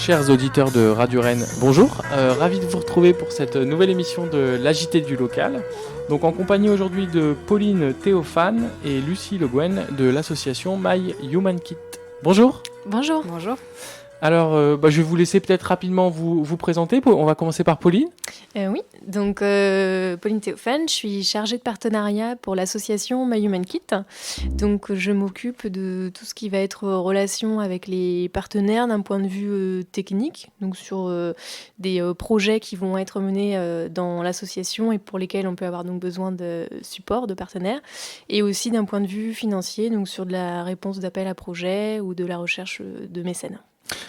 chers auditeurs de Radio Rennes, bonjour. Ravi de vous retrouver pour cette nouvelle émission de l'AJT du local. Donc en compagnie aujourd'hui de Pauline Théophane et Lucie Le Guen de l'association My Human Kit. Bonjour. Bonjour. Bonjour. Alors, je vais vous laisser peut-être rapidement vous présenter. On va commencer par Pauline. Oui, donc Pauline Théophane, je suis chargée de partenariat pour l'association My Human Kit. Donc je m'occupe de tout ce qui va être relation avec les partenaires d'un point de vue technique, donc sur des projets qui vont être menés dans l'association et pour lesquels on peut avoir donc besoin de support de partenaires, et aussi d'un point de vue financier, donc sur de la réponse d'appel à projet ou de la recherche de mécènes.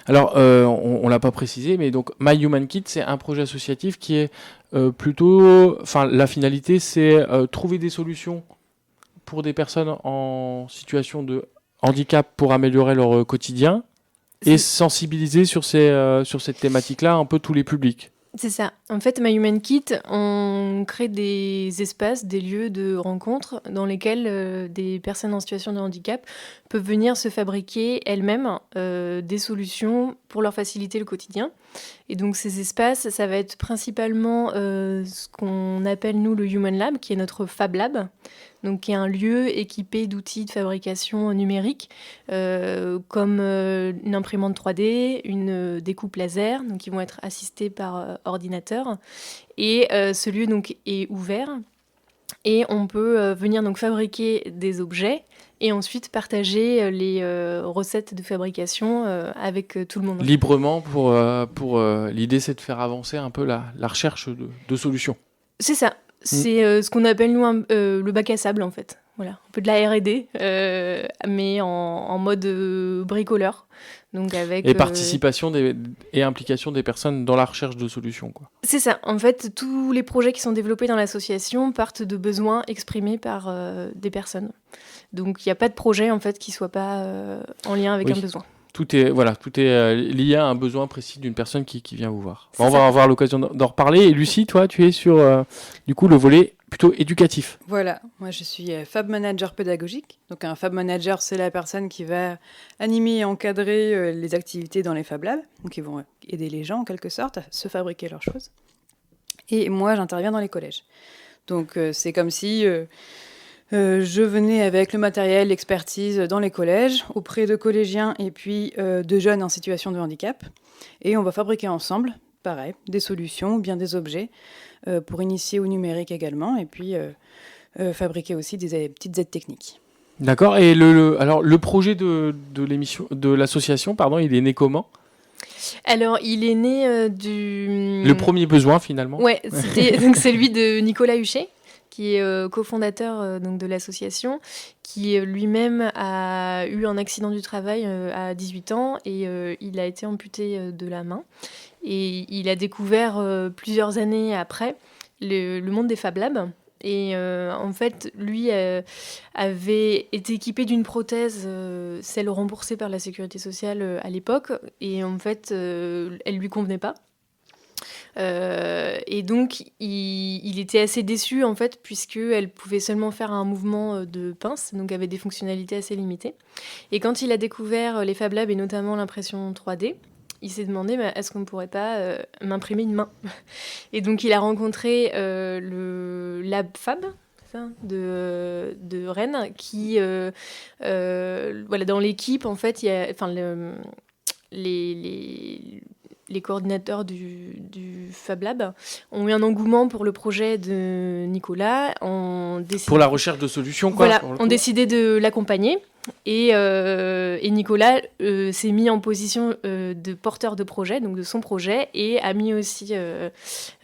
Alors, on ne l'a pas précisé, mais donc My Human Kit, c'est un projet associatif qui est plutôt... Enfin, la finalité, c'est trouver des solutions pour des personnes en situation de handicap pour améliorer leur quotidien et sensibiliser sur cette thématique-là un peu tous les publics. C'est ça. En fait, My Human Kit, on crée des espaces, des lieux de rencontre dans lesquels des personnes en situation de handicap peuvent venir se fabriquer elles-mêmes des solutions pour leur faciliter le quotidien. Et donc ces espaces, ça va être principalement ce qu'on appelle nous le Human Lab, qui est notre Fab Lab, donc qui est un lieu équipé d'outils de fabrication numérique comme une imprimante 3D, une découpe laser, donc qui vont être assistés par ordinateur. Et ce lieu donc est ouvert et on peut venir donc fabriquer des objets et ensuite partager les recettes de fabrication avec tout le monde. Librement, pour l'idée, c'est de faire avancer un peu la recherche de solutions. C'est ça. C'est ce qu'on appelle, nous, le bac à sable, en fait. Voilà, un peu de la R&D, mais en mode bricoleur. Donc avec, et participation et implication des personnes dans la recherche de solutions, quoi. C'est ça. En fait, tous les projets qui sont développés dans l'association partent de besoins exprimés par des personnes. Donc il n'y a pas de projet, en fait, qui ne soit pas en lien avec un besoin. Tout est lié à un besoin précis d'une personne qui vient vous voir. On va avoir l'occasion d'en reparler. Et Lucie, toi, tu es sur du coup le volet plutôt éducatif. Voilà, moi je suis Fab Manager pédagogique. Donc un Fab Manager, c'est la personne qui va animer et encadrer les activités dans les Fab Labs. Donc ils vont aider les gens en quelque sorte à se fabriquer leurs choses. Et moi, j'interviens dans les collèges. Donc c'est comme si... je venais avec le matériel, l'expertise dans les collèges, auprès de collégiens et puis de jeunes en situation de handicap. Et on va fabriquer ensemble, pareil, des solutions ou bien des objets pour initier au numérique également. Et puis fabriquer aussi des petites aides techniques. D'accord. Et alors, le projet de l'association, il est né comment ? Alors, il est né du... Le premier besoin, finalement. Ouais, c'était donc celui de Nicolas Huchet, qui est cofondateur donc de l'association, qui lui-même a eu un accident du travail à 18 ans et il a été amputé de la main. Et il a découvert plusieurs années après le monde des Fab Labs. Et en fait, lui avait été équipé d'une prothèse, celle remboursée par la Sécurité sociale à l'époque. Et en fait, elle lui convenait pas. Et donc, il était assez déçu, en fait, puisqu'elle pouvait seulement faire un mouvement de pince, donc avait des fonctionnalités assez limitées. Et quand il a découvert les Fab Labs, et notamment l'impression 3D, il s'est demandé, est-ce qu'on ne pourrait pas m'imprimer une main ? Et donc, il a rencontré le Lab Fab, de Rennes, qui, dans l'équipe, en fait, il y a... Les coordinateurs du Fab Lab ont eu un engouement pour le projet de Nicolas. Pour la recherche de solutions, quoi. Voilà, ont décidé de l'accompagner. Et Nicolas s'est mis en position de porteur de projet, donc de son projet, et a mis aussi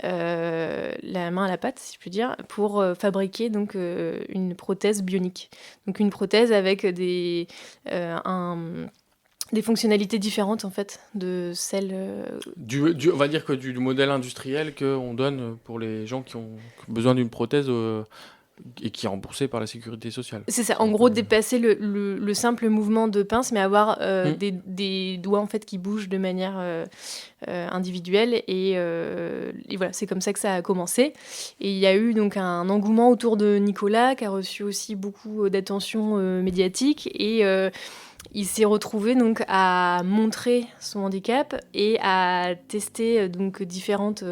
la main à la pâte, si je puis dire, pour fabriquer donc, une prothèse bionique. Donc une prothèse avec des fonctionnalités différentes en fait de celles on va dire que du modèle industriel qu'on donne pour les gens qui ont besoin d'une prothèse et qui est remboursée par la Sécurité sociale. C'est ça, en gros dépasser le simple mouvement de pince, mais avoir des doigts en fait qui bougent de manière individuelle et voilà, c'est comme ça que ça a commencé. Et il y a eu donc un engouement autour de Nicolas qui a reçu aussi beaucoup d'attention médiatique et il s'est retrouvé donc à montrer son handicap et à tester donc différentes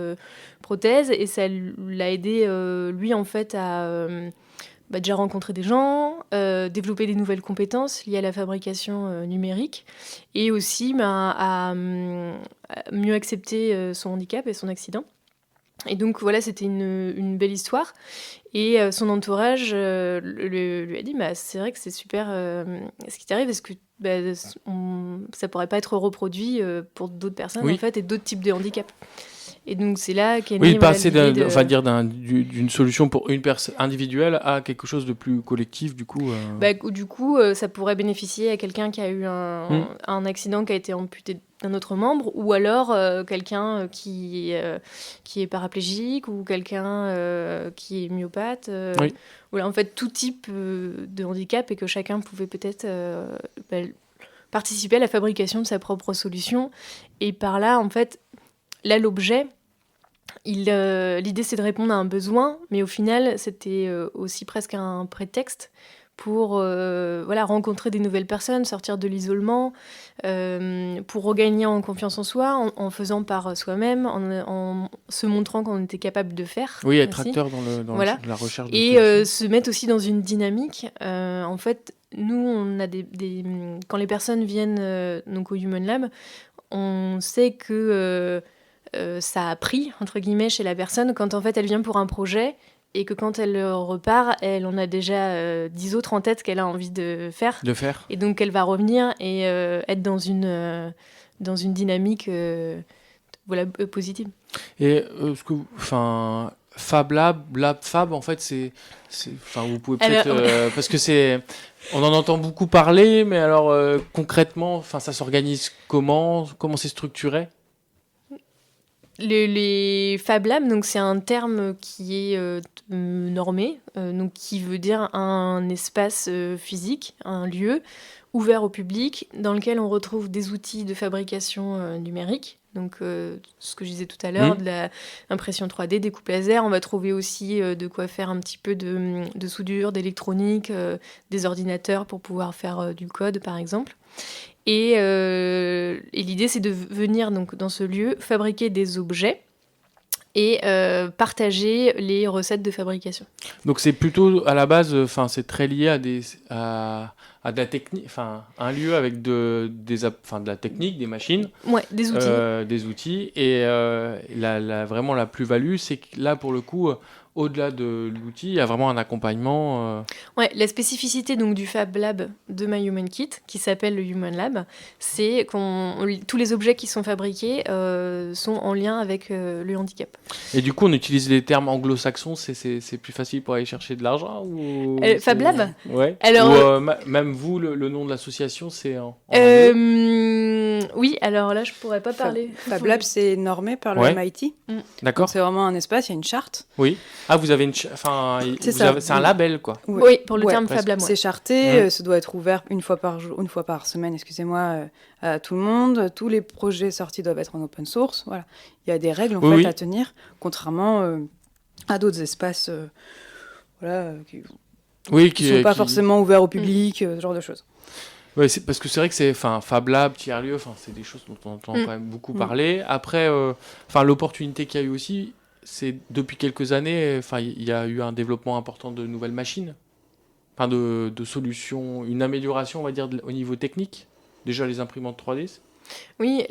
prothèses, et ça l'a aidé lui en fait à déjà rencontrer des gens, développer des nouvelles compétences liées à la fabrication numérique, et aussi à mieux accepter son handicap et son accident. Et donc voilà, c'était une belle histoire. Et son entourage lui a dit c'est vrai que c'est super ce qui t'arrive, est-ce que ça pourrait pas être reproduit pour d'autres personnes en fait, et d'autres types de handicaps. Et donc c'est là qu'est née passer l'idée d'une solution pour une personne individuelle à quelque chose de plus collectif, du coup. Du coup, ça pourrait bénéficier à quelqu'un qui a eu un accident, qui a été amputé d'un autre membre, ou alors quelqu'un qui est paraplégique, ou quelqu'un qui est myopathe. Voilà, en fait, tout type de handicap, et que chacun pouvait peut-être participer à la fabrication de sa propre solution. Et par là, en fait, là, l'objet, l'idée, c'est de répondre à un besoin, mais au final, c'était aussi presque un prétexte pour rencontrer des nouvelles personnes, sortir de l'isolement, pour regagner en confiance en soi, en faisant par soi-même, en se montrant qu'on était capable de faire. Oui, être acteur dans la recherche de et se mettre aussi dans une dynamique. En fait, nous, on a quand les personnes viennent donc au Human Lab, on sait que ça a pris, entre guillemets, chez la personne quand en fait elle vient pour un projet, et que quand elle repart, elle en a déjà 10 autres en tête qu'elle a envie de faire. Et donc elle va revenir et être dans une dynamique positive. Et Fab Lab, Fab, en fait, vous pouvez peut-être... parce que on en entend beaucoup parler, mais alors concrètement, ça s'organise comment c'est structuré ? Les Fab Labs, donc c'est un terme qui est normé, donc qui veut dire un espace physique, un lieu ouvert au public, dans lequel on retrouve des outils de fabrication numérique. Donc, ce que je disais tout à l'heure, de l'impression 3D, des coupes laser. On va trouver aussi de quoi faire un petit peu de soudure, d'électronique, des ordinateurs pour pouvoir faire du code, par exemple. Et l'idée, c'est de venir donc, dans ce lieu, fabriquer des objets et partager les recettes de fabrication. Donc c'est plutôt à la base, c'est très lié à de la technique, un lieu avec de la technique, des machines, des outils. Et vraiment la plus-value, c'est que là pour le coup, au-delà de l'outil, il y a vraiment un accompagnement. La spécificité donc du Fab Lab de My Human Kit, qui s'appelle le Human Lab, c'est tous les objets qui sont fabriqués sont en lien avec le handicap. Et du coup, on utilise les termes anglo-saxons, c'est plus facile pour aller chercher de l'argent ou Fab Lab ? Ouais. Alors, même vous, le nom de l'association, c'est en anglais ? Oui, alors là, je pourrais pas parler. Fab Lab, c'est normé par le MIT. D'accord. Donc, c'est vraiment un espace, il y a une charte. Oui. Ah, vous avez c'est un label, quoi. Oui, pour le terme Fab Lab. C'est charté, ça doit être ouvert une fois par semaine, à tout le monde. Tous les projets sortis doivent être en open source. Voilà. Il y a des règles fait à tenir, contrairement à d'autres espaces qui ne sont pas forcément ouverts au public, ce genre de choses. Oui, parce que c'est vrai que c'est Fab Lab, tiers-lieu, c'est des choses dont on entend quand même beaucoup parler. Après, l'opportunité qu'il y a eu aussi, c'est depuis quelques années, il y a eu un développement important de nouvelles machines, de solutions, une amélioration, on va dire, au niveau technique. Déjà, les imprimantes 3D. Oui,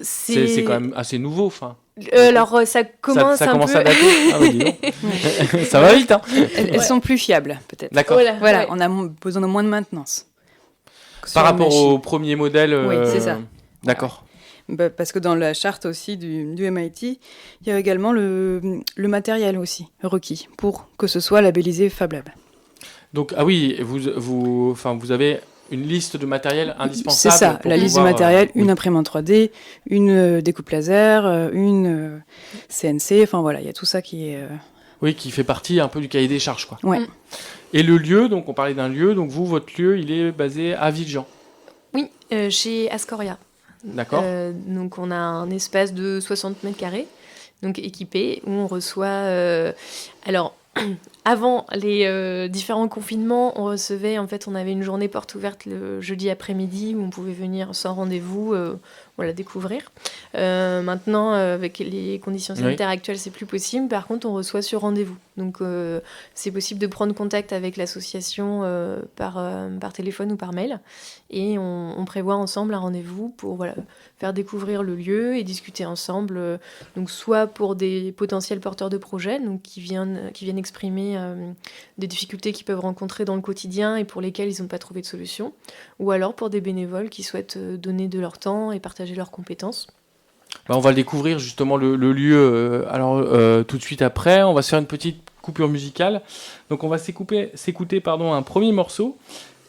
c'est quand même assez nouveau, alors, ça commence ça commence à peu... dater. Ah oui, dis donc. Ça va vite, hein. Elles sont plus fiables, peut-être. D'accord. Voilà, on a besoin de moins de maintenance. Par rapport au premier modèle. Oui, c'est ça. D'accord. Parce que dans la charte aussi du MIT, il y a également le matériel aussi requis pour que ce soit labellisé Fab Lab. Donc, ah oui, vous avez une liste de matériel indispensable. C'est ça, la liste de matériel, une imprimante 3D, une découpe laser, une CNC, il y a tout ça qui est... Oui, qui fait partie un peu du cahier des charges, quoi. Ouais. Et le lieu, donc on parlait d'un lieu, donc votre lieu, il est basé à Villejean. Oui, chez Ascoria. D'accord. Donc on a un espace de 60 mètres carrés, donc équipé, où on reçoit... alors, avant les différents confinements, on avait une journée porte ouverte le jeudi après-midi où on pouvait venir sans rendez-vous, découvrir. Maintenant, avec les conditions sanitaires actuelles, c'est plus possible. Par contre, on reçoit sur rendez-vous. Donc, c'est possible de prendre contact avec l'association par téléphone ou par mail. Et on prévoit ensemble un rendez-vous pour faire découvrir le lieu et discuter ensemble. Donc, soit pour des potentiels porteurs de projets, donc qui viennent exprimer des difficultés qu'ils peuvent rencontrer dans le quotidien et pour lesquelles ils n'ont pas trouvé de solution, ou alors pour des bénévoles qui souhaitent donner de leur temps et partager leurs compétences. On va découvrir justement le lieu tout de suite après. On va se faire une petite coupure musicale. Donc on va s'écouter un premier morceau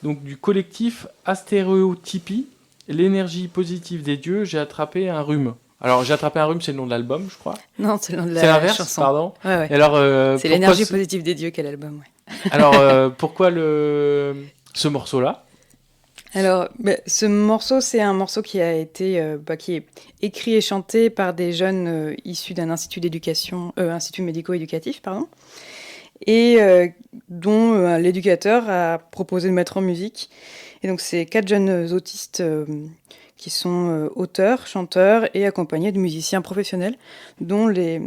donc, du collectif Astéréotypie, l'énergie positive des dieux, j'ai attrapé un rhume. Alors, j'ai attrapé un rhume, c'est le nom de l'album, je crois. Non, c'est le nom de c'est la l'inverse, chanson. Pardon. Ouais. Et alors, c'est l'énergie positive des dieux qu'est l'album. Ouais. Alors, pourquoi ce morceau-là ? Alors, ce morceau, c'est un morceau qui a été qui est écrit et chanté par des jeunes issus d'un institut médico-éducatif, et dont l'éducateur a proposé de mettre en musique. Et donc, c'est 4 jeunes autistes qui sont auteurs, chanteurs et accompagnés de musiciens professionnels, dont les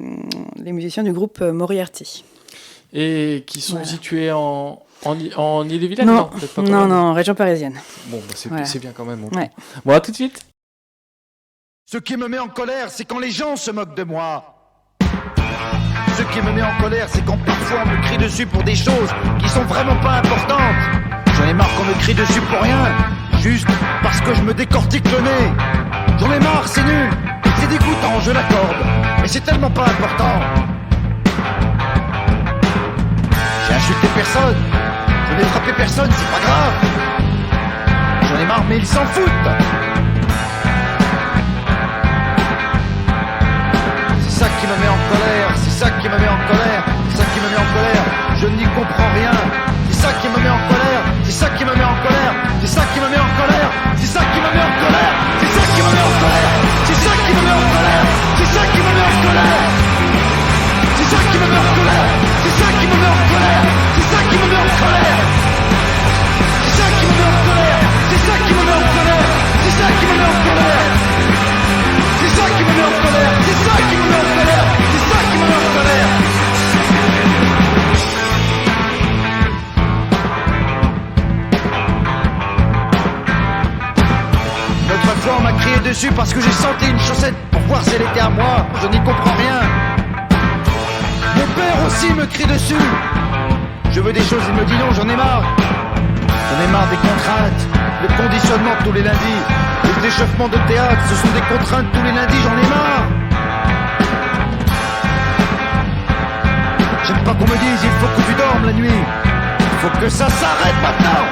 musiciens du groupe Moriarty. Et qui sont situés en Ille-et-Vilaine ? Non, en région parisienne. Bon, c'est bien quand même. Ouais. Bon, à tout de suite. Ce qui me met en colère, c'est quand les gens se moquent de moi. Ce qui me met en colère, c'est quand parfois on me crie dessus pour des choses qui sont vraiment pas importantes. J'en ai marre qu'on me crie dessus pour rien, juste parce que je me décortique le nez. J'en ai marre, c'est nul, c'est dégoûtant, je l'accorde, mais c'est tellement pas important. J'ai insulté personne, je n'ai frappé personne, c'est pas grave. J'en ai marre, mais ils s'en foutent. C'est ça qui me met en colère, c'est ça qui me met en colère, c'est ça qui me met en colère, je n'y comprends rien. C'est ça qui me met en colère, c'est ça qui me met en colère, c'est ça qui me met en colère, c'est ça qui me met en colère, c'est ça qui me met en colère, c'est ça qui me met en colère, c'est ça qui me met en colère, c'est ça qui me met en colère, c'est ça qui me met en colère, c'est ça qui me met en colère, c'est ça qui me met en colère, c'est ça qui me met en colère, c'est ça qui me met en colère, c'est ça qui me met en colère, c'est ça qui me met en colère, c'est ça qui me met en colère. L'autre fois on m'a crié dessus parce que j'ai senti une chaussette pour voir si elle était à moi, je n'y comprends rien. Mon père aussi me crie dessus. Je veux des choses, il me dit non, j'en ai marre. J'en ai marre des contraintes, le conditionnement tous les lundis, les échauffements de théâtre, ce sont des contraintes tous les lundis, j'en ai marre. J'aime pas qu'on me dise il faut que tu dormes la nuit. Il faut que ça s'arrête maintenant.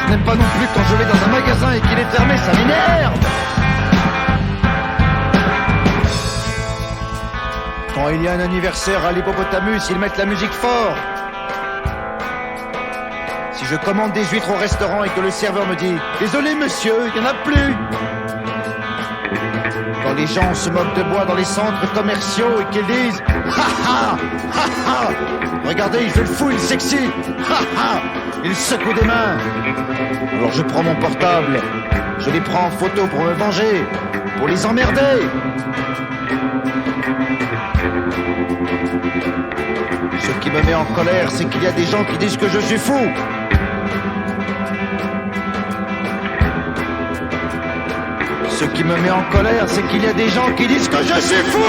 Je n'aime pas non plus quand je vais dans un magasin et qu'il est fermé, ça m'énerve. Quand il y a un anniversaire à l'hippopotamus, ils mettent la musique fort. Si je commande des huîtres au restaurant et que le serveur me dit « Désolé monsieur, il n'y en a plus !» Quand les gens se moquent de moi dans les centres commerciaux et qu'ils disent « Ha ha, ha ha !» Regardez, il fait le fou, il s'excite. Ha ha, il secoue des mains. Alors je prends mon portable, je les prends en photo pour me venger, pour les emmerder. Ce qui me met en colère, c'est qu'il y a des gens qui disent que je suis fou. Ce qui me met en colère, c'est qu'il y a des gens qui disent que je suis fou.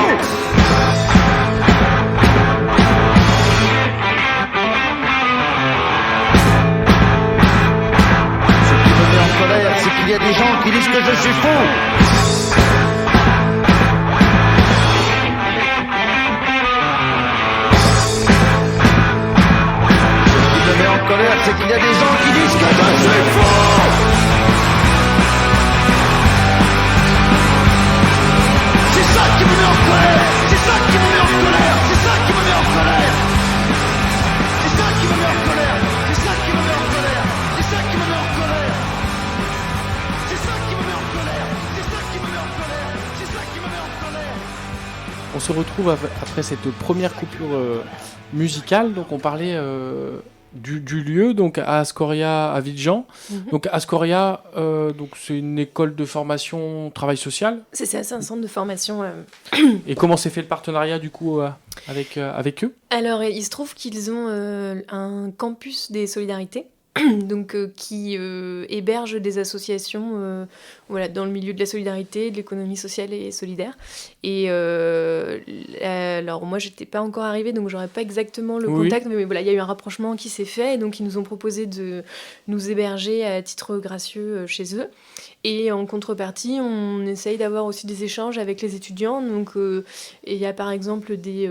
Ce qui me met en colère, c'est qu'il y a des gens qui disent que je suis fou. C'est qu'il y a des gens qui disent que je suis fou. C'est ça qui me met en colère. C'est ça qui me met en colère. C'est ça qui me met en colère. C'est ça qui me met en colère. C'est ça qui me met en colère. C'est ça qui me met en colère. C'est ça qui me met en colère. C'est ça qui me met en colère. on se retrouve après cette première coupure musicale. Donc on parlait du lieu, donc à Ascoria à Villejean. Donc Ascoria, donc c'est une école de formation travail social. C'est ça, c'est un centre de formation. Et comment s'est fait le partenariat du coup avec eux? Alors il se trouve qu'ils ont un campus des solidarités. Donc, qui héberge des associations dans le milieu de la solidarité, de l'économie sociale et solidaire. Et alors, moi, j'étais pas encore arrivée, donc j'aurais pas exactement le contact, mais voilà, il y a eu un rapprochement qui s'est fait, et donc ils nous ont proposé de nous héberger à titre gracieux chez eux. Et en contrepartie, on essaye d'avoir aussi des échanges avec les étudiants. Donc, il y a par exemple des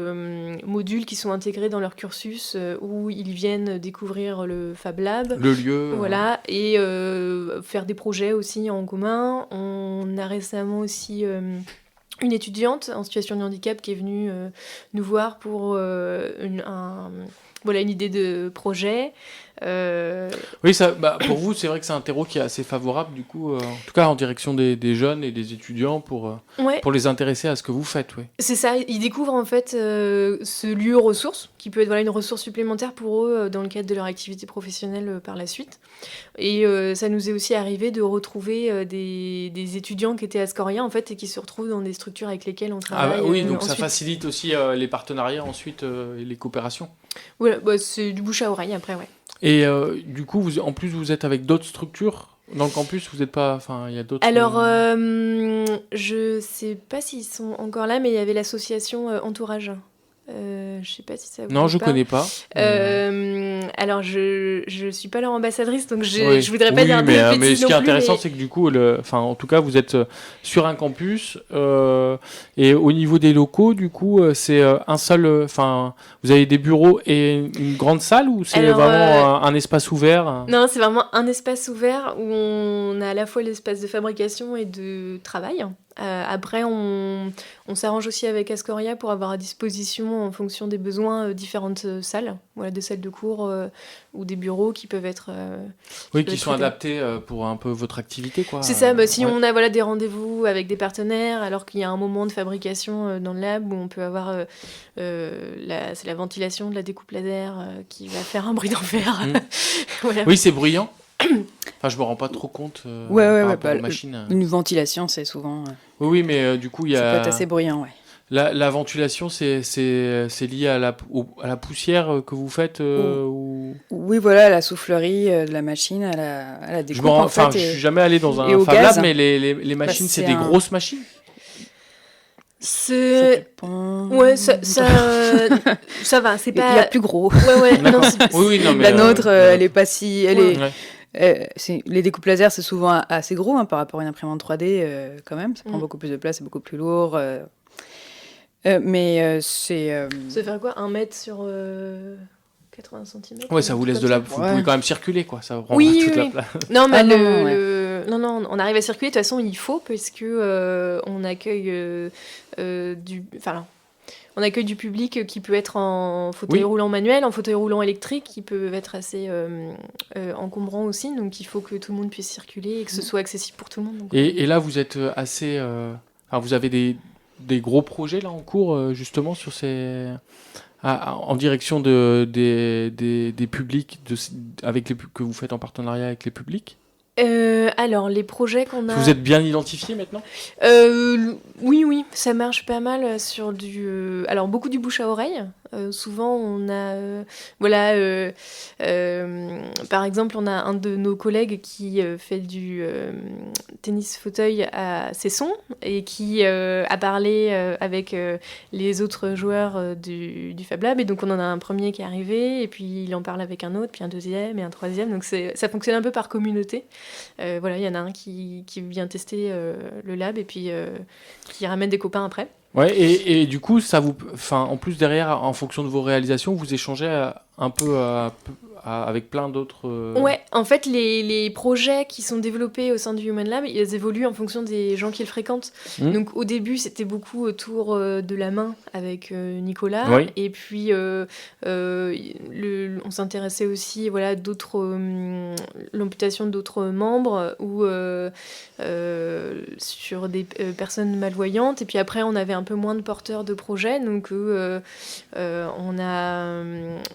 modules qui sont intégrés dans leur cursus où ils viennent découvrir le Fab Lab. Le lieu. Voilà, et faire des projets aussi en commun. On a récemment aussi une étudiante en situation de handicap qui est venue nous voir pour une idée de projet. Oui, pour vous, c'est vrai que c'est un terreau qui est assez favorable, du coup, en tout cas en direction des jeunes et des étudiants pour les intéresser à ce que vous faites. Oui. C'est ça, ils découvrent en fait ce lieu ressource, qui peut être une ressource supplémentaire pour eux dans le cadre de leur activité professionnelle par la suite. Et ça nous est aussi arrivé de retrouver des étudiants qui étaient ascoriens en fait, et qui se retrouvent dans des structures avec lesquelles on travaille. Oui, donc ensuite. Ça facilite aussi les partenariats ensuite et les coopérations. Voilà, c'est du bouche à oreille après, ouais. Et du coup, en plus, vous êtes avec d'autres structures dans le campus, vous n'êtes pas... Enfin, il y a d'autres... Alors, je sais pas s'ils sont encore là, mais il y avait l'association Entourage. Je sais pas si ça vous Non, je parle. connais pas. Alors, je suis pas leur ambassadrice, donc je voudrais pas dire des bêtises mais ce qui est non plus, intéressant, c'est que du coup, en tout cas, vous êtes sur un campus et au niveau des locaux, du coup, c'est un seul... vous avez des bureaux et une grande salle ou c'est vraiment un espace ouvert? Non, c'est vraiment un espace ouvert où on a à la fois l'espace de fabrication et de travail. Après, on s'arrange aussi avec Ascoria pour avoir à disposition, en fonction des besoins, différentes salles, des salles de cours ou des bureaux qui peuvent être... qui sont adaptés pour un peu votre activité, quoi. C'est ça, si on a des rendez-vous avec des partenaires, alors qu'il y a un moment de fabrication dans le lab où on peut avoir... c'est la ventilation de la découpe laser qui va faire un bruit d'enfer. Voilà. Oui, c'est bruyant. Je me rends pas trop compte par rapport aux machines. Une ventilation, c'est souvent... Oui, mais du coup, il y a... Ça peut être assez bruyant, ouais. La ventilation, c'est lié à la poussière que vous faites ou... Oui, voilà, à la soufflerie de la machine, à la découpe, je suis jamais allé dans un Fab Lab, mais les machines, c'est des grosses machines. Ouais, ça va, c'est pas... Il y a plus gros. Ouais, non, mais la nôtre, elle est pas si... les découpes laser, c'est souvent assez gros par rapport à une imprimante 3D quand même. Ça prend beaucoup plus de place, c'est beaucoup plus lourd. Mais c'est... Ça fait quoi, 1 mètre sur 80 cm? Ouais, ça vous laisse de la... Vous pouvez quand même circuler, quoi. Ça prend toute la place. Non, mais non, on arrive à circuler. De toute façon, il faut, parce que on accueille on accueille du public qui peut être en fauteuil roulant manuel, en fauteuil roulant électrique, qui peut être assez encombrant aussi. Donc, il faut que tout le monde puisse circuler et que ce soit accessible pour tout le monde. Donc, et là, vous êtes assez... vous avez des gros projets là en cours, justement, sur ces... en direction des publics que vous faites en partenariat avec les publics? Alors, les projets qu'on a... Vous êtes bien identifiés maintenant? Oui, ça marche pas mal sur alors, beaucoup du bouche à oreille. Souvent, on a... par exemple, on a un de nos collègues qui fait du tennis fauteuil à Cesson et qui a parlé avec les autres joueurs du Fab Lab. Et donc, on en a un premier qui est arrivé, et puis il en parle avec un autre, puis un deuxième et un troisième. Donc, ça fonctionne un peu par communauté. Il y en a un qui vient tester le lab et puis qui ramène des copains après. Ouais, et du coup, ça en plus derrière, en fonction de vos réalisations, vous échangez un peu avec plein d'autres... Ouais, en fait, les projets qui sont développés au sein du Human Lab, ils évoluent en fonction des gens qui le fréquentent. Donc, au début, c'était beaucoup autour de la main avec Nicolas. Oui. Et puis, on s'intéressait aussi, voilà, l'amputation d'autres membres ou sur des personnes malvoyantes. Et puis après, on avait un peu moins de porteurs de projets. Donc, on a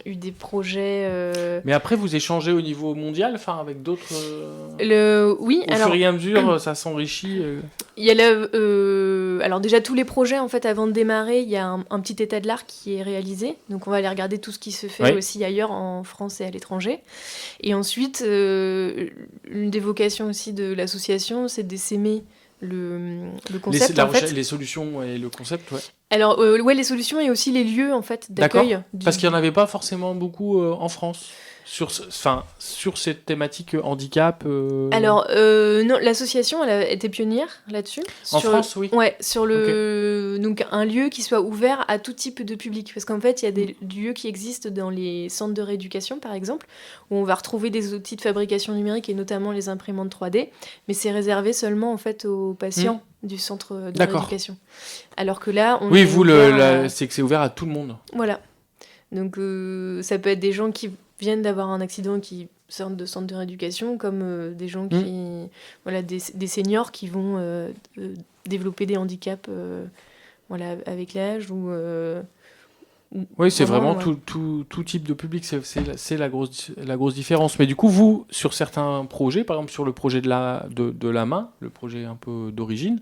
eu des projets... Mais après, vous échangez au niveau mondial, enfin, avec d'autres... Oui, Au fur et à mesure, ça s'enrichit. Il y a alors déjà, tous les projets, en fait, avant de démarrer, il y a un petit état de l'art qui est réalisé. Donc, on va aller regarder tout ce qui se fait aussi ailleurs, en France et à l'étranger. Et ensuite, une des vocations aussi de l'association, c'est d'essaimer le concept, les solutions et le concept, ouais. Alors, les solutions et aussi les lieux, en fait, d'accueil. D'accord. Parce qu'il n'y en avait pas forcément beaucoup en France sur cette thématique handicap. Alors, non, l'association, elle a été pionnière là-dessus. En France, oui. Ouais, sur donc un lieu qui soit ouvert à tout type de public. Parce qu'en fait, il y a des lieux qui existent dans les centres de rééducation, par exemple, où on va retrouver des outils de fabrication numérique et notamment les imprimantes 3D, mais c'est réservé seulement, en fait, aux patients du centre de rééducation. Alors que là, on oui, est vous, c'est que c'est ouvert à tout le monde. Voilà. Donc, ça peut être des gens qui viennent d'avoir un accident qui sortent de centre de rééducation, comme des gens qui... Voilà, des seniors qui vont développer des handicaps avec l'âge ou... oui, c'est vraiment tout type de public, c'est la grosse différence. Mais du coup, vous, sur certains projets, par exemple sur le projet de la main, le projet un peu d'origine,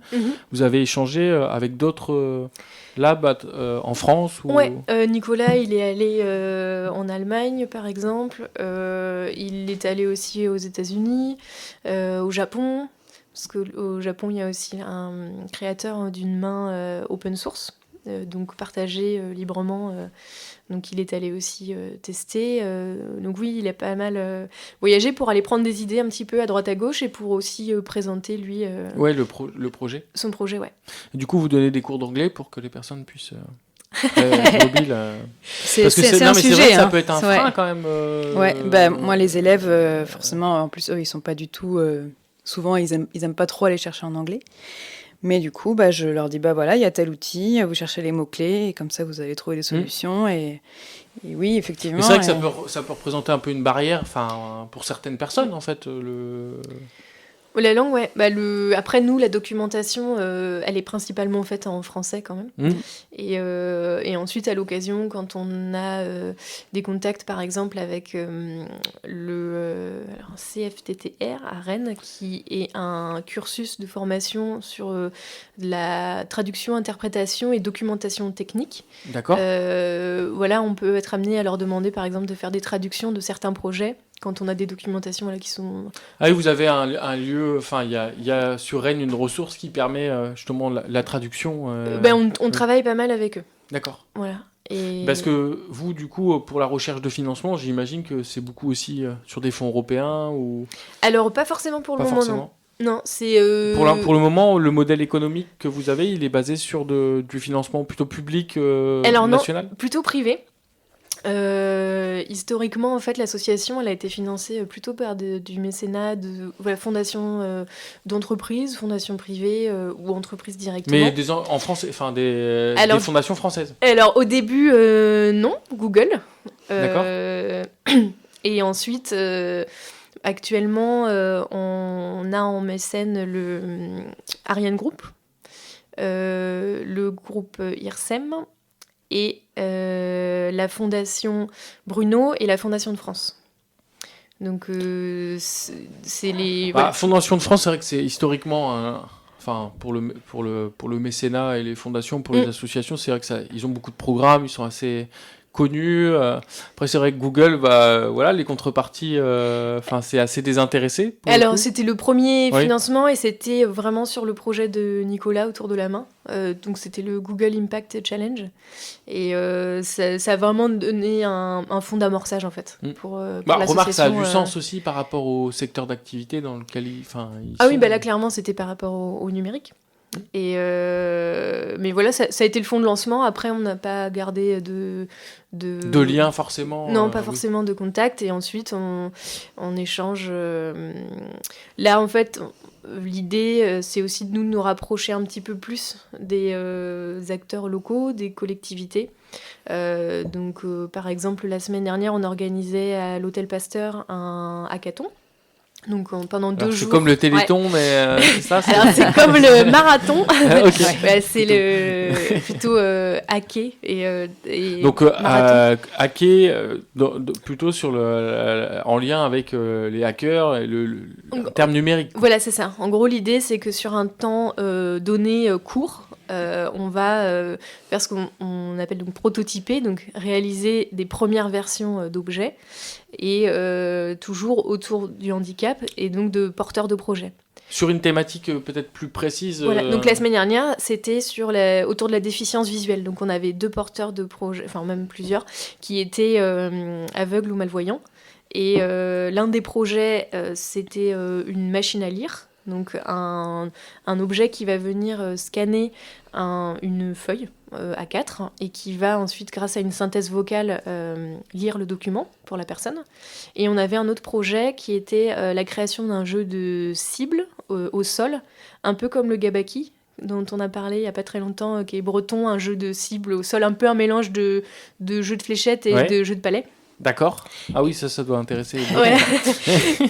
vous avez échangé avec d'autres labs en France ou... Ouais, Nicolas, il est allé en Allemagne, par exemple. Il est allé aussi aux États-Unis, au Japon, parce qu'au Japon, il y a aussi un créateur d'une main open source. Donc partagé librement. Donc il est allé aussi tester. Donc oui, il a pas mal voyagé pour aller prendre des idées un petit peu à droite à gauche et pour aussi présenter lui le projet. Son projet, ouais. Et du coup, vous donnez des cours d'anglais pour que les personnes puissent être mobiles. C'est Parce que un mais sujet. c'est vrai que ça hein. peut être un frein quand même. Ouais, moi les élèves, forcément, en plus eux ils sont pas du tout. Souvent ils aiment pas trop aller chercher en anglais. Mais du coup, je leur dis, voilà, il y a tel outil, vous cherchez les mots-clés, et comme ça, vous allez trouver des solutions. Et oui, effectivement. Mais c'est vrai que ça peut représenter un peu une barrière, pour certaines personnes, en fait. La langue, ouais. Après, nous, la documentation, elle est principalement faite en français quand même. Et ensuite, à l'occasion, quand on a des contacts, par exemple, avec le CFTTR à Rennes, qui est un cursus de formation sur la traduction, interprétation et documentation technique. D'accord. On peut être amené à leur demander, par exemple, de faire des traductions de certains projets quand on a des documentations qui sont... Ah oui, vous avez un lieu, il y a sur Rennes une ressource qui permet justement la traduction. On travaille pas mal avec eux. D'accord. Voilà. Et... Parce que vous, du coup, pour la recherche de financement, j'imagine que c'est beaucoup aussi sur des fonds européens ou... Alors, pas forcément pour le moment, non. Non, c'est... Pour le moment, le modèle économique que vous avez, il est basé sur du financement plutôt public national ? Non, plutôt privé. Historiquement, en fait, l'association, elle a été financée plutôt par du mécénat, fondations d'entreprises, fondations privées ou entreprises directement. Mais en France, des fondations françaises. Alors, au début, non, Google. D'accord. Et ensuite, actuellement, on a en mécène le Ariane Group, le groupe IRSEM, et la Fondation Bruno et la Fondation de France. Donc, c'est les... Voilà. Fondation de France, c'est vrai que c'est historiquement... pour le mécénat et les fondations, pour les associations, c'est vrai que ils ont beaucoup de programmes, ils sont assez connus. Après, c'est vrai que Google, les contreparties, c'est assez désintéressé. Alors, c'était le premier financement et c'était vraiment sur le projet de Nicolas autour de la main. Donc, c'était le Google Impact Challenge. Et ça a vraiment donné un fond d'amorçage, en fait, pour l'association. Remarque, ça a du sens aussi par rapport au secteur d'activité dans lequel là, clairement, c'était par rapport au numérique. Mais voilà, ça a été le fond de lancement. Après, on n'a pas gardé de lien forcément. Non, pas forcément de contact. Et ensuite, on échange. Là, en fait, l'idée, c'est aussi de nous rapprocher un petit peu plus des acteurs locaux, des collectivités. Donc, par exemple, la semaine dernière, on organisait à l'Hôtel Pasteur un hackathon. Donc pendant 2 jours. C'est comme le Téléthon, mais c'est ça. Alors c'est comme le marathon. Okay. Ouais, c'est plutôt hacker et donc hacker plutôt sur en lien avec les hackers et le terme numérique. Voilà, c'est ça. En gros, l'idée c'est que sur un temps donné court, on va faire ce qu'on appelle donc prototyper, donc réaliser des premières versions d'objets et toujours autour du handicap et donc de porteurs de projets. Sur une thématique peut-être plus précise. Voilà. Donc la semaine dernière, c'était autour de la déficience visuelle. Donc on avait 2 porteurs de projets, enfin même plusieurs, qui étaient aveugles ou malvoyants. Et l'un des projets, c'était une machine à lire. Donc un objet qui va venir scanner une feuille A4 et qui va ensuite, grâce à une synthèse vocale, lire le document pour la personne. Et on avait un autre projet qui était la création d'un jeu de cible au sol, un peu comme le Gabaki, dont on a parlé il n'y a pas très longtemps, qui est breton, un jeu de cible au sol, un peu un mélange de jeu de fléchettes et de jeu de palais. D'accord. Ah oui, ça doit intéresser. Ouais.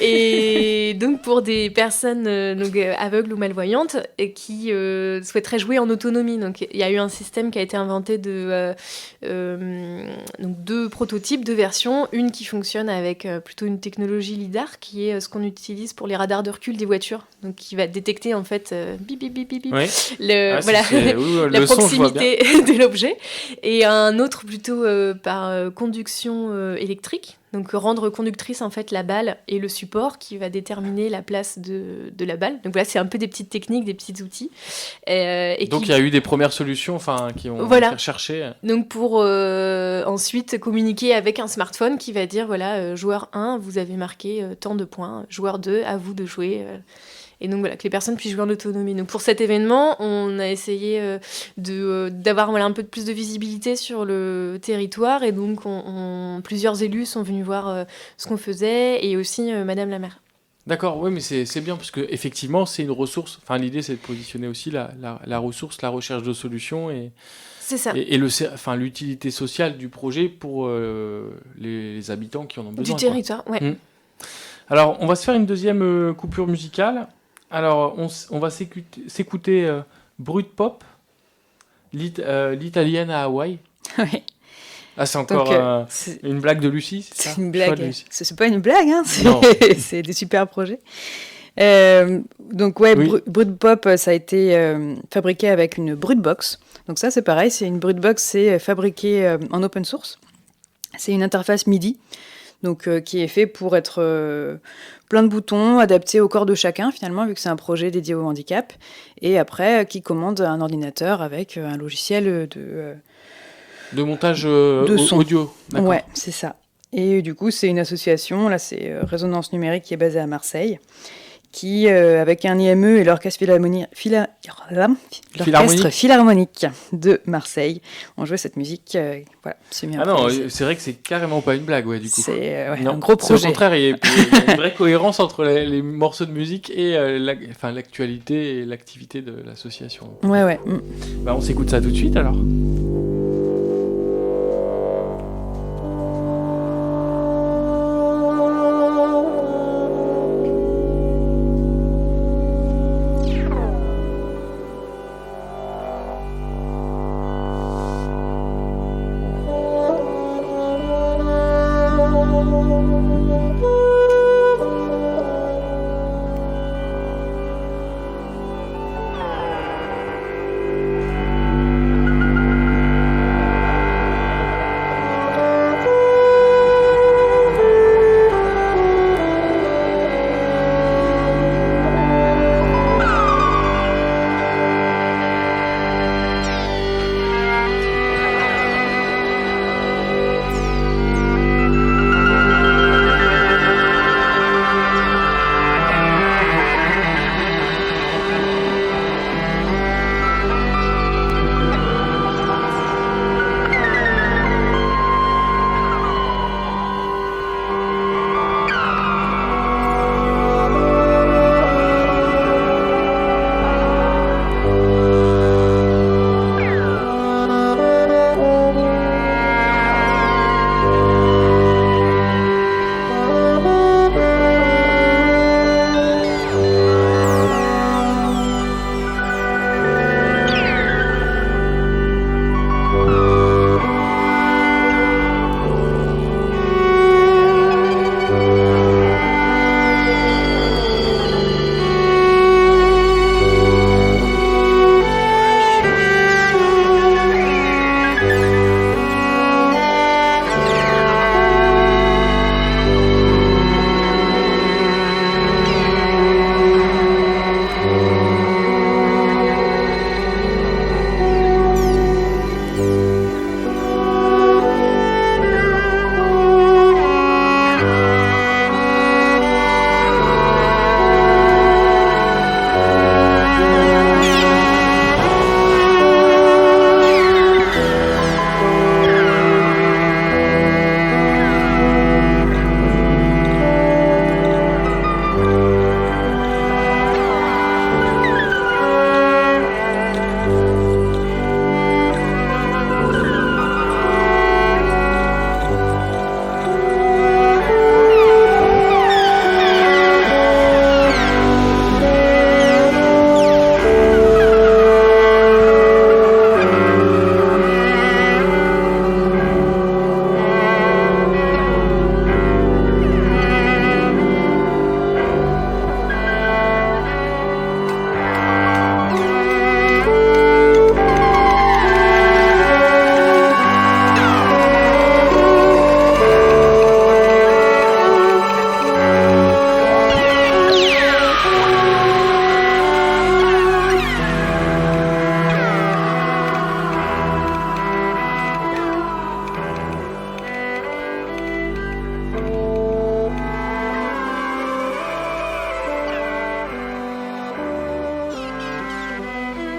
Et donc pour des personnes aveugles ou malvoyantes et qui souhaiteraient jouer en autonomie. Donc il y a eu un système qui a été inventé de 2 prototypes, 2 versions. Une qui fonctionne avec plutôt une technologie LIDAR, qui est ce qu'on utilise pour les radars de recul des voitures. Donc qui va détecter en fait bip bip bip bip bip la proximité de l'objet. Et un autre plutôt par conduction électrique, donc rendre conductrice en fait la balle et le support qui va déterminer la place de la balle. Donc voilà, c'est un peu des petites techniques, des petits outils. Donc il y a eu des premières solutions qui ont été recherchées. Donc pour ensuite communiquer avec un smartphone qui va dire voilà, joueur 1, vous avez marqué tant de points, joueur 2, à vous de jouer. Et donc voilà, que les personnes puissent jouer en autonomie. Donc pour cet événement, on a essayé d'avoir un peu plus de visibilité sur le territoire. Et donc plusieurs élus sont venus voir ce qu'on faisait, et aussi Madame la maire. D'accord, oui, mais c'est bien, parce qu'effectivement, c'est une ressource. Enfin, l'idée, c'est de positionner aussi la ressource, la recherche de solutions et... C'est ça. Et l'utilité sociale du projet pour les habitants qui en ont besoin. Du territoire, ouais. Alors, on va se faire une deuxième coupure musicale. Alors, on va s'écouter Brut Pop, l'italienne à Hawaï. Oui. Ah, c'est encore une blague de Lucie, c'est ça? C'est une blague. C'est pas une blague, hein. C'est des super projets. Donc, ouais, oui. Brut Pop, ça a été fabriqué avec une Brut Box. Donc ça, c'est pareil, c'est une Brut Box, c'est fabriqué en open source. C'est une interface MIDI. Donc, qui est fait pour être plein de boutons adaptés au corps de chacun, finalement, vu que c'est un projet dédié au handicap. Et après, qui commande un ordinateur avec un logiciel de montage de son. Audio. D'accord. Ouais, c'est ça. Et du coup, c'est une association, là, c'est Résonance Numérique, qui est basée à Marseille, qui, avec un IME et l'Orchestre Philharmonique de Marseille, ont joué cette musique. Voilà, c'est bien. Ah non, c'est vrai que c'est carrément pas une blague, ouais, du coup. C'est un gros projet. Au contraire, il y a une vraie cohérence entre les morceaux de musique et l'actualité et l'activité de l'association. Ouais. Bah, on s'écoute ça tout de suite, alors.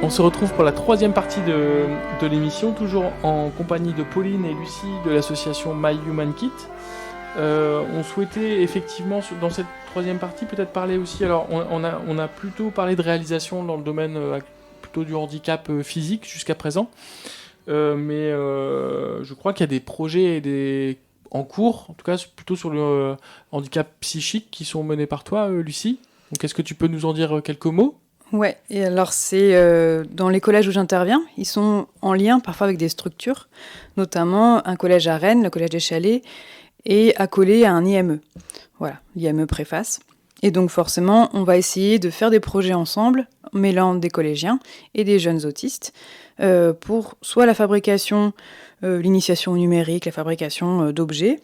On se retrouve pour la troisième partie de l'émission, toujours en compagnie de Pauline et Lucie de l'association My Human Kit. On souhaitait effectivement, dans cette troisième partie, peut-être parler aussi, alors on a plutôt parlé de réalisation dans le domaine plutôt du handicap physique jusqu'à présent, mais je crois qu'il y a des projets en cours, en tout cas plutôt sur le handicap psychique qui sont menés par toi, Lucie. Donc est-ce que tu peux nous en dire quelques mots ? Ouais, et alors c'est dans les collèges où j'interviens, ils sont en lien parfois avec des structures, notamment un collège à Rennes, le collège des Chalets, et accolé à un IME. Voilà, l'IME préface. Et donc forcément, on va essayer de faire des projets ensemble, mêlant des collégiens et des jeunes autistes, pour soit la fabrication, l'initiation au numérique, la fabrication d'objets,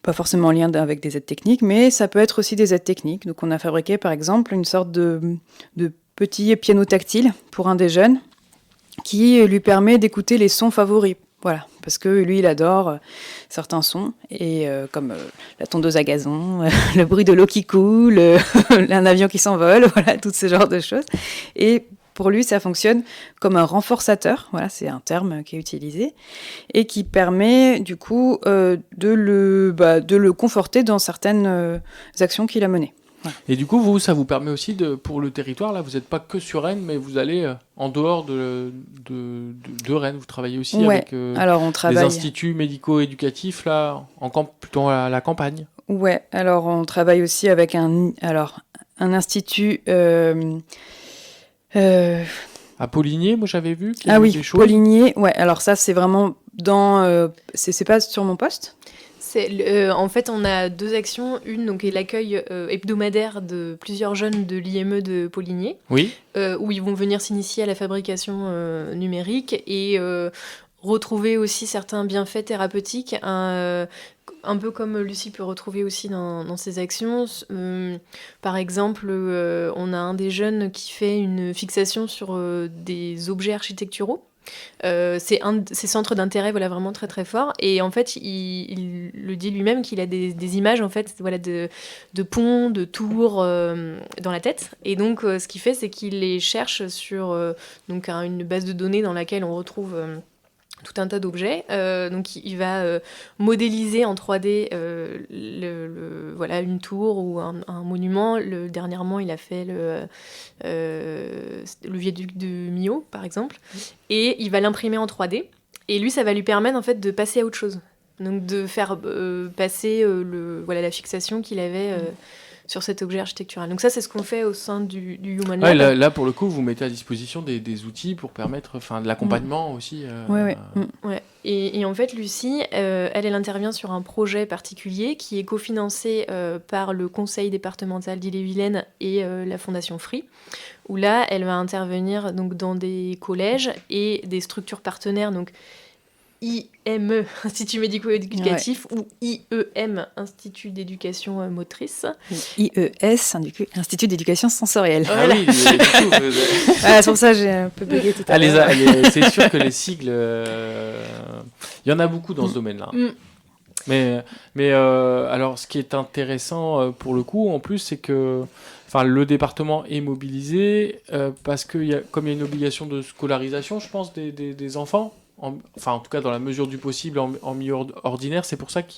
pas forcément en lien avec des aides techniques, mais ça peut être aussi des aides techniques. Donc on a fabriqué par exemple une sorte de petit piano tactile pour un des jeunes qui lui permet d'écouter les sons favoris. Voilà, parce que lui, il adore certains sons, et comme la tondeuse à gazon, le bruit de l'eau qui coule, un avion qui s'envole, voilà, tous ces genres de choses. Et pour lui, ça fonctionne comme un renforçateur, voilà, c'est un terme qui est utilisé, et qui permet du coup de le conforter dans certaines actions qu'il a menées. Voilà. Et du coup, ça vous permet aussi, pour le territoire, là, vous n'êtes pas que sur Rennes, mais vous allez en dehors de Rennes. Vous travaillez aussi avec alors on travaille... des instituts médico-éducatifs, là, plutôt à la campagne. Ouais, alors on travaille aussi avec un institut... À Poligné, moi j'avais vu. Ah oui, Poligné, ouais, alors ça c'est vraiment dans... c'est pas sur mon poste ? En fait, on a deux actions. Une donc, est l'accueil hebdomadaire de plusieurs jeunes de l'IME de Poligné, oui. Où ils vont venir s'initier à la fabrication numérique et retrouver aussi certains bienfaits thérapeutiques, un peu comme Lucie peut retrouver aussi dans ses actions. Par exemple, on a un des jeunes qui fait une fixation sur des objets architecturaux. C'est un de ses centres d'intérêt, voilà, vraiment très très fort, et en fait il le dit lui-même qu'il a des images en fait, voilà, de ponts, de tours dans la tête, et donc ce qu'il fait, c'est qu'il les cherche sur donc une base de données dans laquelle on retrouve tout un tas d'objets. Donc il va modéliser en 3D voilà, une tour ou un monument. Dernièrement, il a fait le viaduc de Millau, par exemple. Et il va l'imprimer en 3D. Et lui, ça va lui permettre en fait, de passer à autre chose. Donc de faire passer la fixation qu'il avait sur cet objet architectural. Donc ça, c'est ce qu'on fait au sein du Human Lab. Ouais, là, pour le coup, vous mettez à disposition des outils pour permettre de l'accompagnement aussi. Ouais. Et en fait, Lucie, elle intervient sur un projet particulier qui est cofinancé par le conseil départemental d'Ille-et-Vilaine et la fondation Free, où là, elle va intervenir donc, dans des collèges et des structures partenaires, donc IME, Institut médico-éducatif, ou IEM, Institut d'éducation motrice. IES, Institut d'éducation sensorielle. Ah oui, c'est pour ça que j'ai un peu bugué tout à l'heure. C'est sûr que les sigles, il y en a beaucoup dans ce domaine-là. Mais alors, ce qui est intéressant pour le coup, en plus, c'est que le département est mobilisé parce que comme il y a une obligation de scolarisation, je pense, des enfants, en tout cas dans la mesure du possible en milieu ordinaire, c'est pour ça que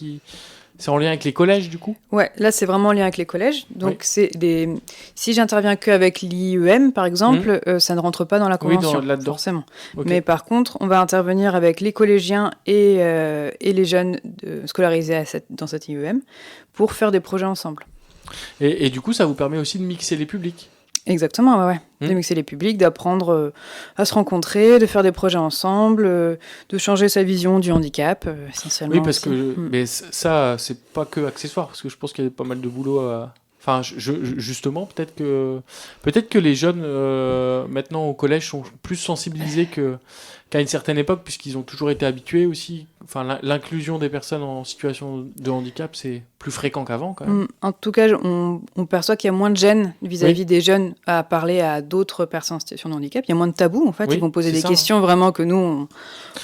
c'est en lien avec les collèges du coup. Ouais, là c'est vraiment en lien avec les collèges. Donc si j'interviens qu'avec l'IEM par exemple, ça ne rentre pas dans la convention, forcément. Okay. Mais par contre, on va intervenir avec les collégiens et les jeunes scolarisés dans cette IEM pour faire des projets ensemble. Et du coup, ça vous permet aussi de mixer les publics. Exactement, ouais. De mixer les publics, d'apprendre à se rencontrer, de faire des projets ensemble, de changer sa vision du handicap, essentiellement. Oui, parce que mais ça, c'est pas que accessoire, parce que je pense qu'il y a pas mal de boulot à... justement, peut-être que les jeunes, maintenant au collège, sont plus sensibilisés qu'à une certaine époque, puisqu'ils ont toujours été habitués aussi. L'inclusion des personnes en situation de handicap, c'est plus fréquent qu'avant, quand même. En tout cas, on perçoit qu'il y a moins de gêne vis-à-vis des jeunes à parler à d'autres personnes en situation de handicap. Il y a moins de tabous, en fait. Ils vont poser des questions vraiment que nous,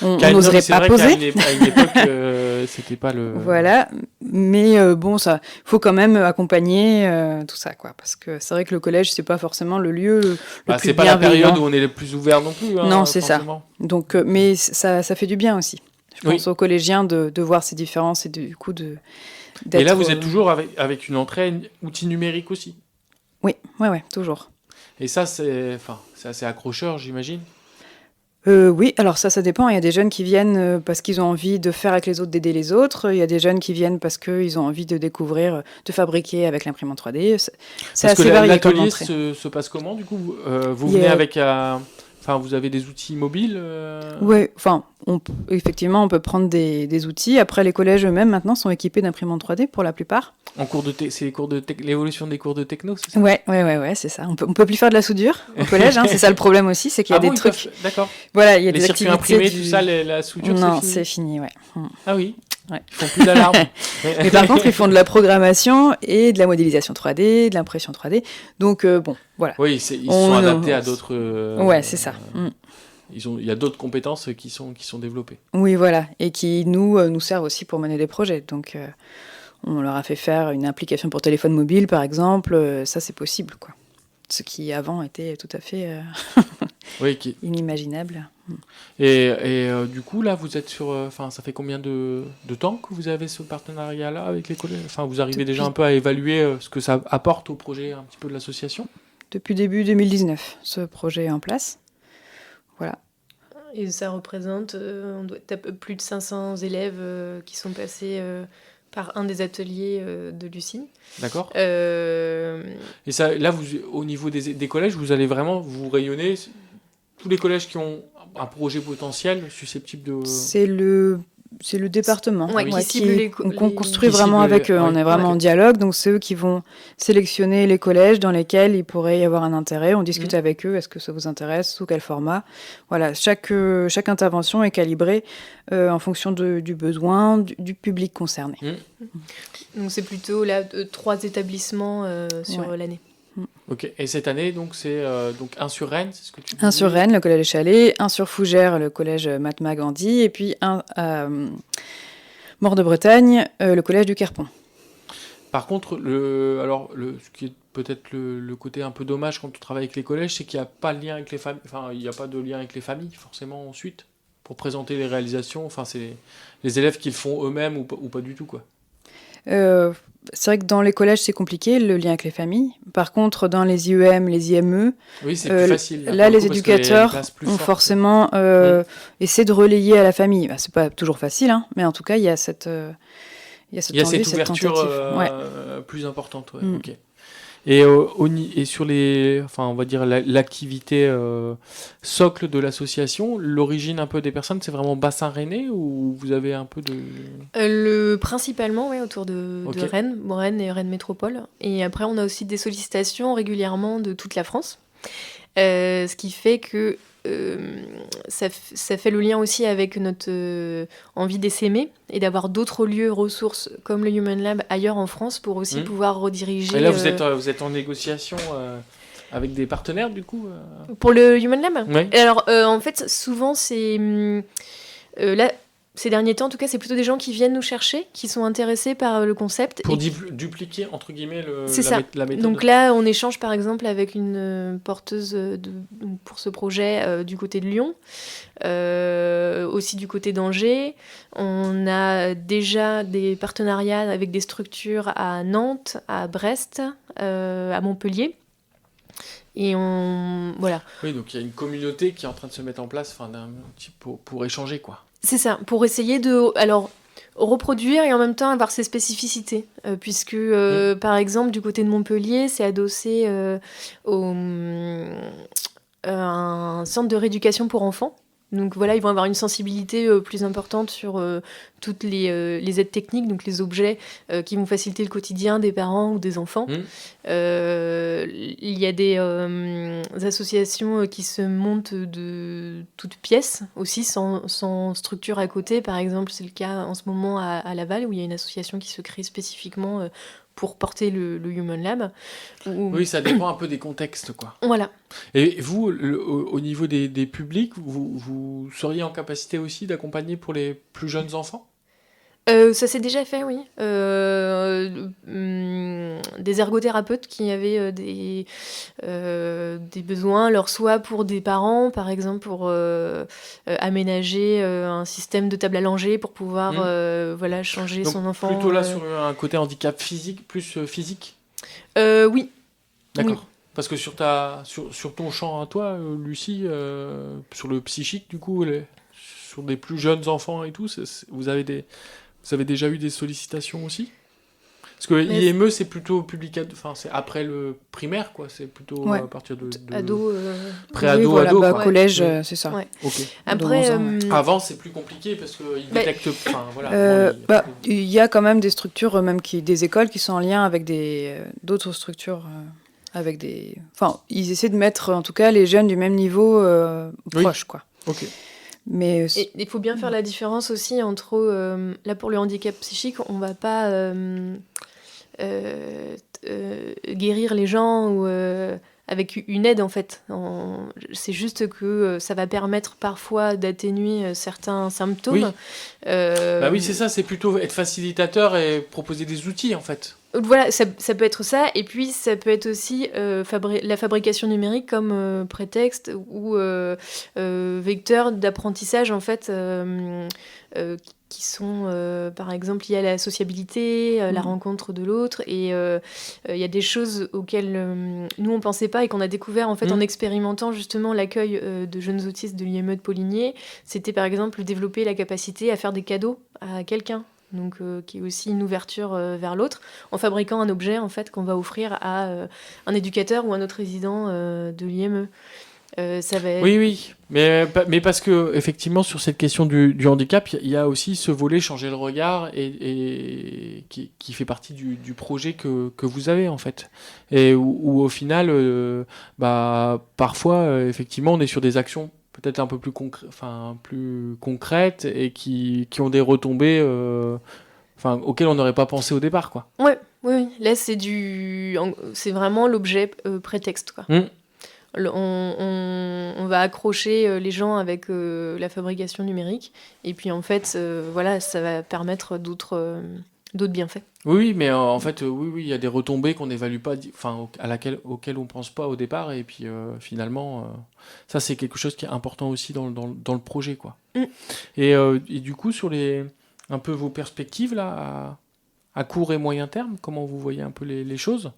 on n'oserait pas poser. À une époque, c'était pas le. Voilà, mais ça, faut quand même accompagner tout ça, quoi, parce que c'est vrai que le collège, c'est pas forcément le lieu le plus C'est pas la bienveillant. période où on est le plus ouvert non plus. Non, c'est ça. forcément. Donc, mais ça fait du bien aussi. Je pense aux collégiens de voir ces différences et du coup d'être. Et là, vous êtes toujours avec une entrée outil numérique aussi. Oui, toujours. Et ça, c'est assez accrocheur, j'imagine. Oui, alors ça dépend. Il y a des jeunes qui viennent parce qu'ils ont envie de faire avec les autres, d'aider les autres. Il y a des jeunes qui viennent parce qu'ils ont envie de découvrir, de fabriquer avec l'imprimante 3D. C'est Parce que assez varié comme l'atelier entrée. se passe comment, du coup vous venez avec... vous avez des outils mobiles Oui, effectivement, on peut prendre des outils. Après, les collèges eux-mêmes, maintenant, sont équipés d'imprimantes 3D pour la plupart. C'est les cours de l'évolution des cours de techno, c'est ça? Ouais, c'est ça. On peut plus faire de la soudure au collège, c'est ça le problème aussi, c'est qu'il y a des trucs... D'accord. Voilà, il y a les des circuits activités imprimés, tout ça, la soudure, Non, c'est fini. ouais. Ah oui. Ouais. Ils font plus d'alarme. Mais par contre, ils font de la programmation et de la modélisation 3D, de l'impression 3D. Donc, voilà. Oui, ils sont adaptés à d'autres... ouais, c'est ça. Il y a d'autres compétences qui sont développées. Oui, voilà. Et qui nous servent aussi pour mener des projets. Donc, on leur a fait faire une application pour téléphone mobile, par exemple. Ça, c'est possible, quoi. Ce qui, avant, était tout à fait inimaginable. Et du coup, là, vous êtes sur... ça fait combien de temps que vous avez ce partenariat-là avec les collèges? Vous arrivez déjà un peu à évaluer ce que ça apporte au projet un petit peu de l'association? Depuis début 2019, ce projet est en place. Voilà. Et ça représente, on doit être plus de 500 élèves qui sont passés par un des ateliers de Lucie. D'accord. Et ça, là, au niveau des collèges, vous allez vraiment vous rayonner tous les collèges qui ont un projet potentiel susceptible de... C'est le département qu'on construit vraiment avec eux. On est vraiment en dialogue, donc c'est eux qui vont sélectionner les collèges dans lesquels il pourrait y avoir un intérêt. On discute avec eux, est-ce que ça vous intéresse, sous quel format. Voilà, chaque intervention est calibrée en fonction du besoin du public concerné. Donc c'est plutôt là 3 établissements sur l'année. Ok, et cette année, donc, c'est un sur Rennes, c'est ce que tu dis? Un sur Rennes, le collège Chalet, un sur Fougères, le collège Mahatma Gandhi, et puis un à Maure-de-Bretagne, le collège du Querpont. Par contre, ce qui est peut-être le côté un peu dommage quand on travaille avec les collèges, c'est qu'il n'y a pas de lien avec les familles. Il n'y a pas de lien avec les familles, forcément, ensuite, pour présenter les réalisations. C'est les élèves qui le font eux-mêmes ou pas du tout, quoi. C'est vrai que dans les collèges, c'est compliqué, le lien avec les familles. Par contre, dans les IEM, les IME, oui, c'est plus facile. Là, les éducateurs ont forcément essayé de relayer à la famille. C'est pas toujours facile, mais en tout cas, il y a cette ouverture plus importante. Ouais. Ok. Et sur on va dire l'activité socle de l'association, l'origine un peu des personnes, c'est vraiment bassin rennais ou vous avez un peu de... Principalement, autour de Rennes, Rennes et Rennes Métropole. Et après, on a aussi des sollicitations régulièrement de toute la France. Ce qui fait que ça fait le lien aussi avec notre envie d'essaimer et d'avoir d'autres lieux ressources comme le Human Lab ailleurs en France pour aussi pouvoir rediriger. Et là, vous êtes en négociation avec des partenaires, du coup pour le Human Lab? Oui. Alors, en fait, souvent, c'est... là, ces derniers temps, en tout cas, c'est plutôt des gens qui viennent nous chercher, qui sont intéressés par le concept. Pour dupliquer, entre guillemets, la méthode. Donc là, on échange par exemple avec une porteuse pour ce projet du côté de Lyon, aussi du côté d'Angers. On a déjà des partenariats avec des structures à Nantes, à Brest, à Montpellier. Et voilà. Oui, donc il y a une communauté qui est en train de se mettre en place pour échanger, quoi. C'est ça, pour essayer de reproduire et en même temps avoir ses spécificités. Puisque, par exemple, du côté de Montpellier, c'est adossé un centre de rééducation pour enfants. Donc voilà, ils vont avoir une sensibilité plus importante sur toutes les aides techniques, donc les objets qui vont faciliter le quotidien des parents ou des enfants. Il y a des associations qui se montent de toutes pièces, aussi sans structure à côté. Par exemple, c'est le cas en ce moment à Laval, où il y a une association qui se crée spécifiquement pour porter le Human Lab. Oui, ça dépend un peu des contextes, quoi. Voilà. Et vous, au niveau des publics, vous seriez en capacité aussi d'accompagner pour les plus jeunes enfants ? Ça s'est déjà fait, oui. Des ergothérapeutes qui avaient des besoins, alors soit pour des parents, par exemple, pour aménager un système de table à langer pour pouvoir voilà, changer Donc, son enfant. plutôt là sur un côté handicap physique, plus physique. Oui. D'accord. Oui. Parce que sur ton champ à toi, Lucie, sur le psychique, du coup, sur des plus jeunes enfants et tout, vous avez déjà eu des sollicitations aussi? Parce que IME, c'est plutôt public, enfin, c'est après le primaire, quoi. C'est plutôt à partir de ado. Pré-ado, oui, voilà, ado, bah, quoi. collège, c'est ça. Ouais. Ok. Après, De 11 ans, Avant, c'est plus compliqué parce qu'ils détectent. Enfin, voilà. Il y a quand même des structures, même des écoles qui sont en lien avec d'autres structures. Avec enfin, ils essaient de mettre, en tout cas, les jeunes du même niveau proche, quoi. Ok. Mais il faut bien faire la différence aussi entre là pour le handicap psychique, on va pas guérir les gens ou avec une aide en fait. C'est juste que ça va permettre parfois d'atténuer certains symptômes. Oui. Bah oui, c'est ça. C'est plutôt être facilitateur et proposer des outils en fait. Voilà, ça peut être ça, et puis ça peut être aussi la fabrication numérique comme prétexte ou vecteur d'apprentissage en fait, qui sont par exemple liés à la sociabilité, la rencontre de l'autre, et il y a des choses auxquelles nous on pensait pas et qu'on a découvert en fait en expérimentant justement l'accueil de jeunes autistes de l'IME de Poligné. C'était par exemple développer la capacité à faire des cadeaux à quelqu'un. Donc, qui est aussi une ouverture vers l'autre, en fabriquant un objet en fait qu'on va offrir à un éducateur ou un autre résident de l'IME. Ça va être... Oui, mais parce que effectivement sur cette question du handicap, il y a aussi ce volet changer le regard et qui fait partie du projet que vous avez en fait, et où au final, parfois effectivement on est sur des actions peut-être un peu plus concrètes et qui ont des retombées auxquelles on n'aurait pas pensé au départ, quoi. Oui. Là, c'est vraiment l'objet prétexte, quoi. On va accrocher les gens avec la fabrication numérique, et puis en fait, voilà, ça va permettre d'autres bienfaits. Oui, mais en fait, oui, il y a des retombées qu'on n'évalue pas, auxquelles on pense pas au départ, et puis finalement, ça c'est quelque chose qui est important aussi dans le projet, quoi. Et du coup, sur un peu vos perspectives là, à court et moyen terme, comment vous voyez un peu les choses?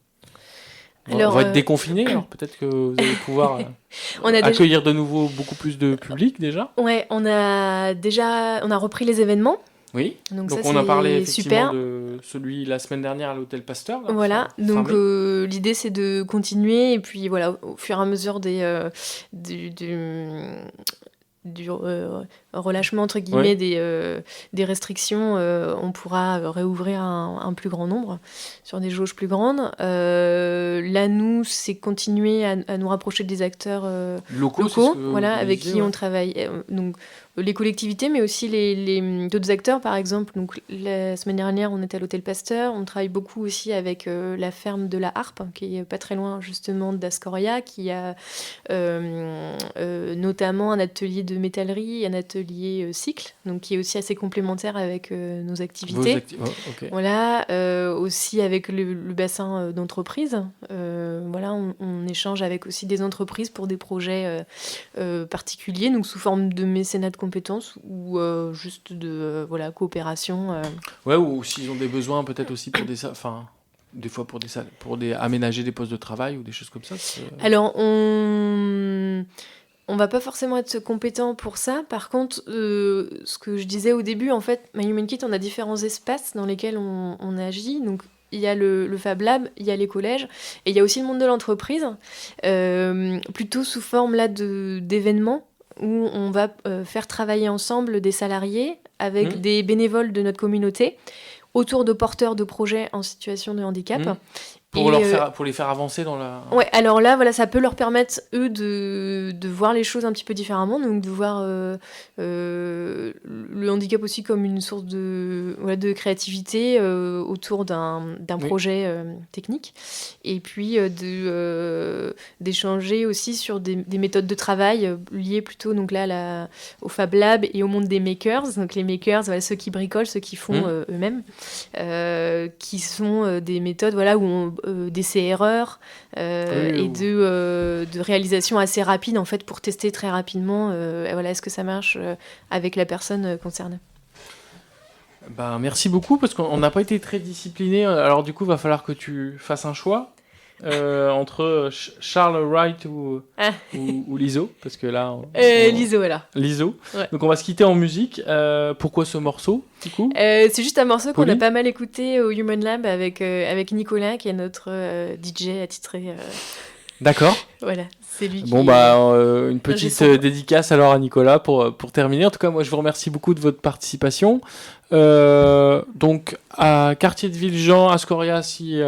On va être déconfinés, alors peut-être que vous allez pouvoir accueillir de nouveau beaucoup plus de public déjà. Ouais, on a repris les événements. Oui, donc ça, on a parlé effectivement super. de celui la semaine dernière à l'hôtel Pasteur. Là, voilà, donc l'idée c'est de continuer, et puis voilà, au fur et à mesure du relâchement entre guillemets des restrictions, on pourra réouvrir un plus grand nombre sur des jauges plus grandes. Là, nous, c'est continuer à nous rapprocher des acteurs locaux, voilà, avec qui on travaille. Donc les collectivités, mais aussi les d'autres acteurs, par exemple. Donc la semaine dernière, on était à l'hôtel Pasteur. On travaille beaucoup aussi avec la ferme de la Harpe, qui est pas très loin justement d'Ascoria, qui a notamment un atelier de métallerie, un atelier cycle, donc qui est aussi assez complémentaire avec nos activités. Okay. Voilà, aussi avec le bassin d'entreprise. Voilà, on échange avec aussi des entreprises pour des projets particuliers, donc sous forme de mécénat de compétences ou juste de coopération. Ouais, ou s'ils ont des besoins peut-être aussi pour des fois pour aménager des postes de travail ou des choses comme ça. Alors on va pas forcément être compétent pour ça. Par contre, ce que je disais au début, en fait, My Human Kit, on a différents espaces dans lesquels on agit. Donc, il y a le Fab Lab, il y a les collèges, et il y a aussi le monde de l'entreprise, plutôt sous forme là d'événements où on va faire travailler ensemble des salariés avec des bénévoles de notre communauté autour de porteurs de projets en situation de handicap. Pour, Et, pour les faire avancer dans la... Ouais, alors là, voilà, ça peut leur permettre, eux, de voir les choses un petit peu différemment, donc de voir le handicap aussi comme une source de créativité autour d'un Oui. projet technique, et puis d'échanger aussi sur des méthodes de travail liées plutôt donc là, au Fab Lab et au monde des makers. Donc les makers, voilà, ceux qui bricolent, ceux qui font eux-mêmes, qui sont des méthodes voilà, où on d'essais-erreurs et de réalisation assez rapide en fait pour tester très rapidement voilà, est-ce que ça marche avec la personne concernée. Ben, merci beaucoup parce qu'on n'a pas été très discipliné. Alors du coup, il va falloir que tu fasses un choix entre Charles Wright ou Lizzo, parce que là... Lizzo, voilà. Lizzo. Ouais. Donc on va se quitter en musique. Pourquoi ce morceau, du coup c'est juste un morceau qu'on Pauline a pas mal écouté au Human Lab avec Nicolas, qui est notre DJ attitré. D'accord. Voilà, c'est lui qui... Bon, bah, une petite son. dédicace alors à Nicolas pour terminer. En tout cas, moi, je vous remercie beaucoup de votre participation. Donc, à Quartier de Villejean, à Scoria, si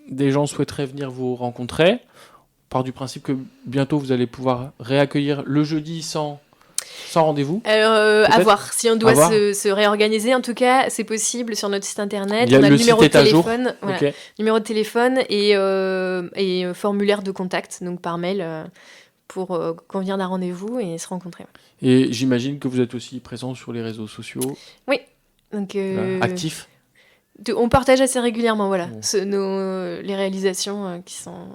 des gens souhaiteraient venir vous rencontrer, on part du principe que bientôt, vous allez pouvoir réaccueillir le jeudi sans rendez-vous. À voir, si on doit À voir. se réorganiser, en tout cas, c'est possible sur notre site internet. Il y a On a le le numéro de site est à jour. téléphone, voilà, Ok. numéro de téléphone et formulaire de contact, donc par mail, pour convenir d'un rendez-vous et se rencontrer. Et j'imagine que vous êtes aussi présent sur les réseaux sociaux, Donc, actifs. On partage assez régulièrement, voilà, Bon. les réalisations qui sont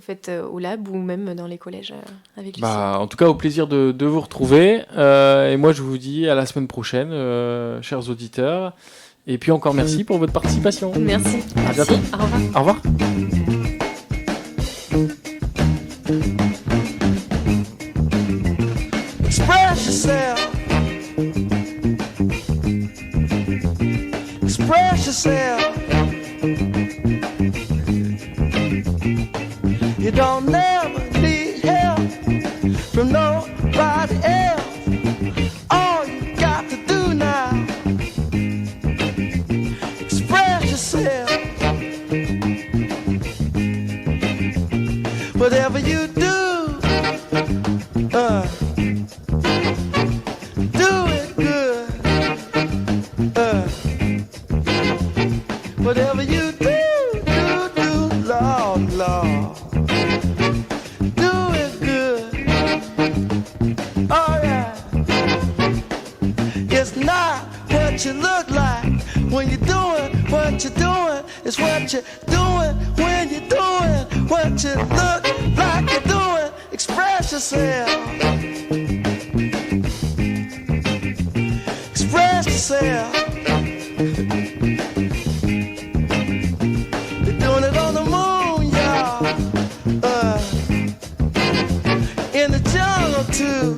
faites au lab ou même dans les collèges avec Lucie. Bah, en tout cas, au plaisir de vous retrouver. Et moi, je vous dis à la semaine prochaine, chers auditeurs. Et puis encore merci pour votre participation. Merci. À bientôt. Au revoir. Au revoir. Express yourself. Express yourself. You don't never need help from nobody else. All you got to do now, express yourself. Whatever you do, do it good. Whatever you do, Lord, Lord. Do it good. Oh yeah. It's not what you look like when you're doing what you're doing. It's what you're doing when you're doing what you look like you're doing. Express yourself. Express yourself. They're doing it on the moon, y'all. In the jungle too.